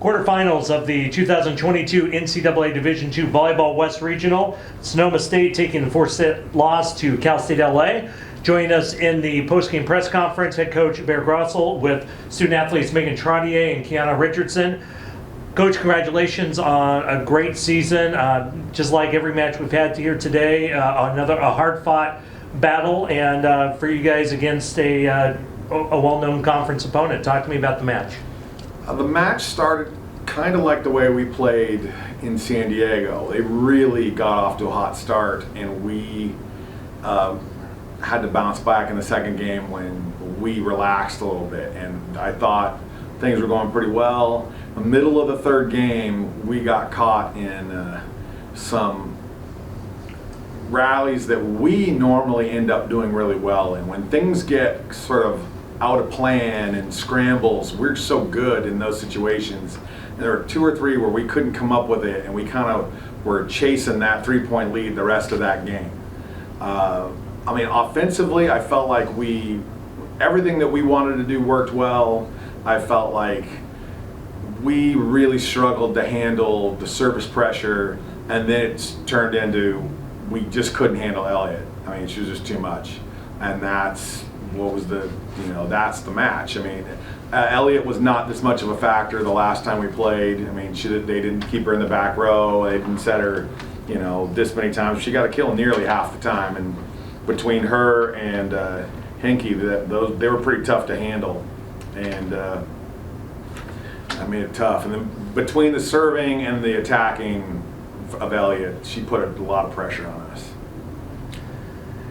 Quarterfinals of the 2022 NCAA Division II Volleyball West Regional. Sonoma State taking the 4-set loss to Cal State LA. Joining us in the post-game press conference, head coach Bear Grossel with student athletes Megan Trottier and Kiana Richardson. Coach, congratulations on a great season. Just like every match we've had here today, a hard-fought battle, and for you guys against a well-known conference opponent. Talk to me about the match. The match started kind of like the way we played in San Diego. They really got off to a hot start, and we had to bounce back in the second game when we relaxed a little bit. And I thought things were going pretty well. In the middle of the third game, we got caught in some rallies that we normally end up doing really well in. When things get sort of out of plan and scrambles, we're so good in those situations. And there were 2 or 3 where we couldn't come up with it, and we kind of were chasing that 3-point lead the rest of that game. I mean, offensively, I felt like everything that we wanted to do worked well. I felt like we really struggled to handle the service pressure, and then it turned into we just couldn't handle Elliott. I mean, she was just too much, and that's that's the match. I mean, Elliott was not this much of a factor the last time we played. I mean, they didn't keep her in the back row. They didn't set her, this many times. She got a kill nearly half the time, and between her and Henke, they were pretty tough to handle, and I made it tough. And then between the serving and the attacking of Elliott, she put a lot of pressure on us.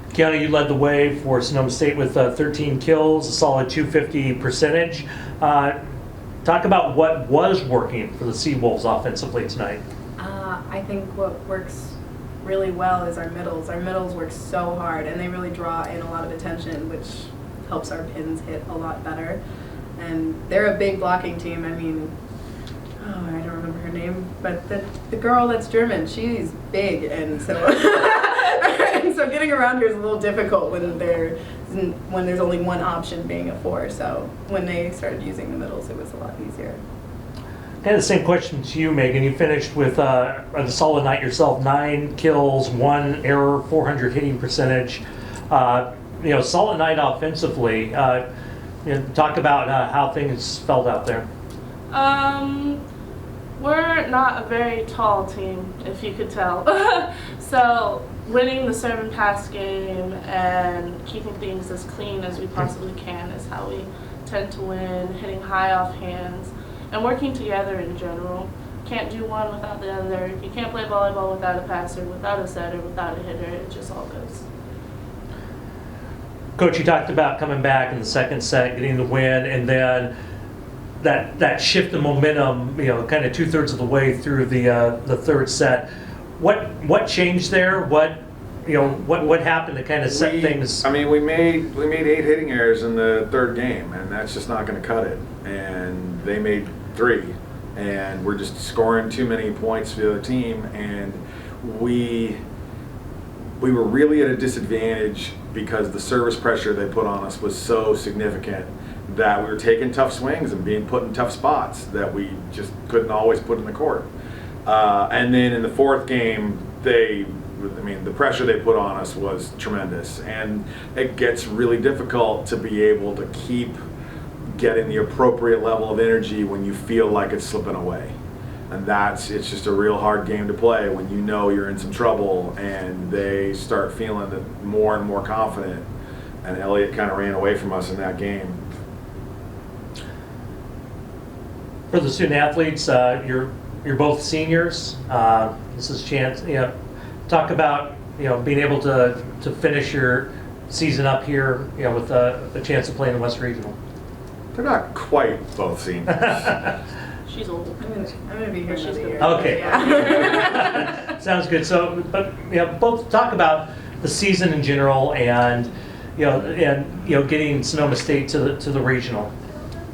Kiana, you led the way for Sonoma State with 13 kills, a solid 250 percentage. Talk about what was working for the Seawolves offensively tonight. I think what works really well is our middles. Our middles work so hard, and they really draw in a lot of attention, which helps our pins hit a lot better. And they're a big blocking team. I mean, I don't remember her name, but the girl that's German, she's big, and so and so getting around her is a little difficult when there's only one option being a 4. So when they started using the middles, it was a lot easier. Kind of the same question to you, Megan. You finished with a solid night yourself, 9 kills, 1 error, 400 hitting percentage. Solid night offensively. Talk about how things felt out there. We're not a very tall team, if you could tell. So winning the serve and pass game and keeping things as clean as we possibly can is how we tend to win, hitting high off hands, and working together in general. Can't do one without the other. You can't play volleyball without a passer, without a setter, without a hitter. It just all goes. Coach, you talked about coming back in the second set, getting the win, and then that shift in momentum, kind of 2/3 of the way through the third set. What changed there? What happened to kind of set things? I mean, we made 8 hitting errors in the third game, and that's just not going to cut it. And they made 3, and we're just scoring too many points for the other team, and we were really at a disadvantage because the service pressure they put on us was so significant that we were taking tough swings and being put in tough spots that we just couldn't always put in the court. And then in the fourth game, the pressure they put on us was tremendous, and it gets really difficult to be able to keep getting the appropriate level of energy when you feel like it's slipping away. And it's just a real hard game to play when you're in some trouble, and they start feeling more and more confident. And Elliott kind of ran away from us in that game. For the student athletes, you're both seniors. This is a chance. Talk about being able to finish your season up here, with a chance to play in the West Regional. They're not quite both seniors. She's old. I'm gonna be here another year. Okay. Yeah. Sounds good. So, but both talk about the season in general, and getting Sonoma State to the regional.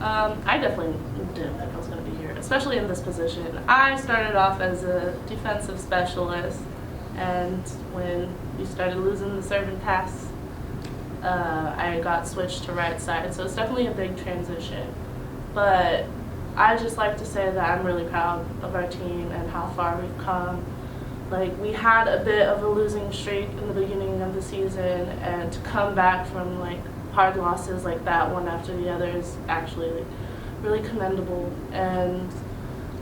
I definitely didn't think I was going to be here, especially in this position. I started off as a defensive specialist, and when we started losing the serve and pass, I got switched to right side. So it's definitely a big transition. But I just like to say that I'm really proud of our team and how far we've come. Like, we had a bit of a losing streak in the beginning of the season, and to come back from like hard losses like that one after the other is actually like really commendable. And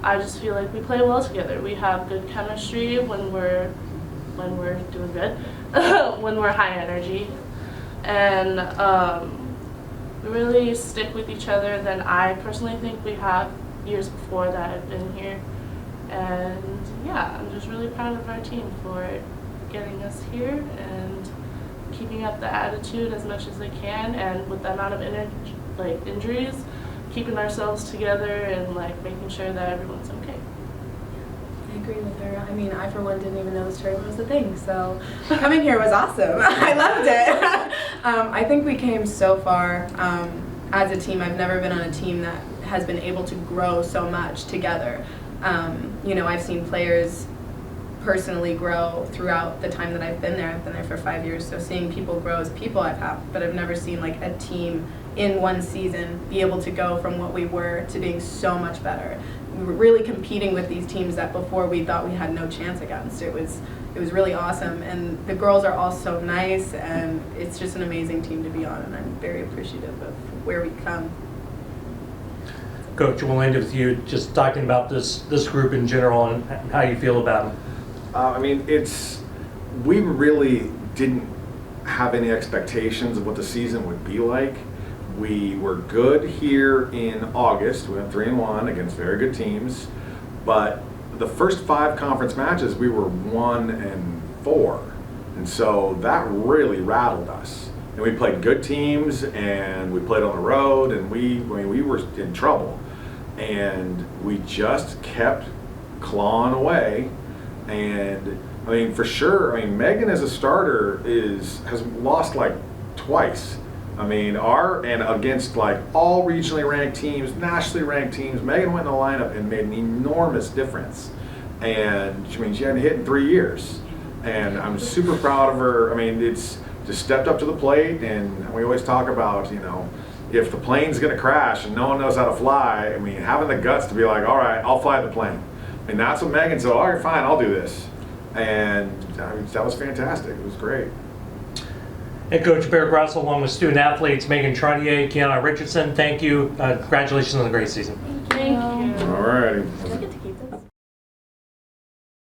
I just feel like we play well together. We have good chemistry when we're doing good, when we're high energy, and we really stick with each other than I personally think we have years before that I've been here. And yeah, I'm just really proud of our team for getting us here and keeping up the attitude as much as they can, and with the amount of injuries, keeping ourselves together and like making sure that everyone's okay. I agree with her. I mean, I for one didn't even know this tournament was a thing, so coming here was awesome. I loved it. I think we came so far as a team. I've never been on a team that has been able to grow so much together. You know, I've seen players personally grow throughout the time that I've been there. I've been there for 5 years, so seeing people grow as people but I've never seen like a team in one season be able to go from what we were to being so much better. We were really competing with these teams that before we thought we had no chance against. It was really awesome, and the girls are all so nice, and it's just an amazing team to be on, and I'm very appreciative of where we've come. Coach, we'll end it with you, just talking about this group in general and how you feel about them. I mean, we really didn't have any expectations of what the season would be like. We were good here in August. We went 3-1 against very good teams, but the first 5 conference matches we were 1-4, and so that really rattled us. And we played good teams, and we played on the road, and we were in trouble, and we just kept clawing away. And I mean, for sure, I mean, Megan as a starter has lost like twice. I mean, and against like all regionally ranked teams, nationally ranked teams, Megan went in the lineup and made an enormous difference. And I mean, she hadn't hit in 3 years. And I'm super proud of her. I mean, it's just stepped up to the plate, and we always talk about, you know, if the plane's gonna crash and no one knows how to fly, I mean, having the guts to be like, all right, I'll fly the plane. And that's what Megan said, all right, fine, I'll do this. And I mean, that was fantastic. It was great. Head Coach Bear Grassel, along with student athletes Megan Trottier, Kiana Richardson, thank you. Congratulations on the great season. Thank you. All righty.